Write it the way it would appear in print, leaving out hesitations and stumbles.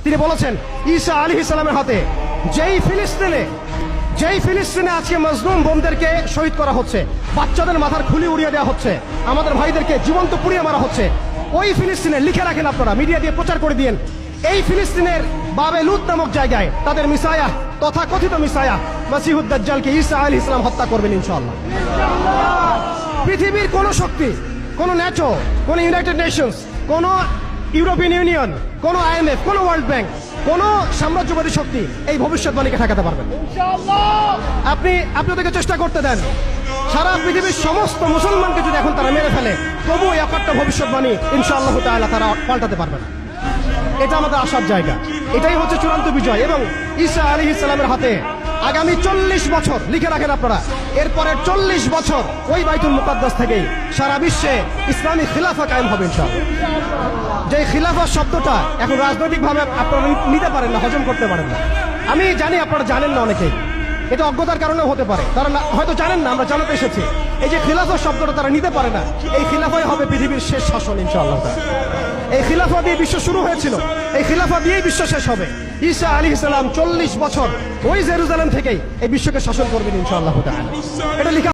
তিনি বলেছেন ঈসা আলাইহিস সালামের হাতে যেই ফিলিস্তিনে আজকে মজলুম বোনদেরকে শহীদ করা হচ্ছে, বাচ্চাদের মাথার খুলি উড়িয়ে দেওয়া হচ্ছে, আমাদের ভাইদেরকে জীবন্ত পুড়িয়ে মারা হচ্ছে, ওই ফিলিস্তিনে লিখে রাখেন আপনারা, মিডিয়া দিয়ে প্রচার করে দিয়েন, এই ফিলিস্তিনের বাবে লুত নামক জায়গায় তাদের মিসায়া, তথাকথিত মিসায়া মাসিহুদ দাজ্জালকে ঈসা আলাইহিস সালাম হত্যা করবেন ইনশাআল্লাহ। পৃথিবীর কোন শক্তি, কোন ন্যাটো, কোন ইউনাইটেড নেশনস, কোন ইউরোপিয়ান ইউনিয়ন, কোন IMF, কোন ওয়ার্ল্ড ব্যাংক, কোন সাম্রাজ্যবাদী শক্তি এই ভবিষ্যৎবাণীকে ঠেকাতে পারবেন আপনি ওদেরকে চেষ্টা করতে দেন। সারা পৃথিবীর সমস্ত মুসলমানকে যদি এখন তারা মেরে ফেলে, তবু এই একটা ভবিষ্যৎবাণী ইনশাআল্লাহ তাআলা তারা পাল্টাতে পারবে না। এটা আমাদের আশার জায়গা, এটাই হচ্ছে চূড়ান্ত বিজয়। এবং ঈসা আলাইহিস সালামের হাতে আগামী 40 বছর, লিখে রাখেন আপনারা, এরপরের 40 বছর ওই বাইতুল মুকাদ্দাস থেকেই সারা বিশ্বে ইসলামী খিলাফা কায়েম হবে ইনশাআল্লাহ। যে খিলাফা শব্দটা এখন রাজনৈতিকভাবে আপনারা নিতে পারেন না, হজম করতে পারেন না। আমি জানি আপনারা জানেন না, অনেকেই এটা অজ্ঞতার কারণেও হতে পারে, তারা হয়তো জানেন না, আমরা জানাতে এসেছি। এই যে খিলাফা শব্দটা তারা নিতে পারে না, এই খিলাফাই হবে পৃথিবীর শেষ শাসন ইনশাআল্লাহ। এই খিলাফা দিয়ে বিশ্ব শুরু হয়েছিল, এই খিলাফা দিয়েই বিশ্ব শেষ হবে। ঈসা আলাইহিস সালাম 40 বছর ওই জেরুজালেম থেকেই এই বিশ্বকে শাসন করবেন ইনশাআল্লাহ। এটা লিখা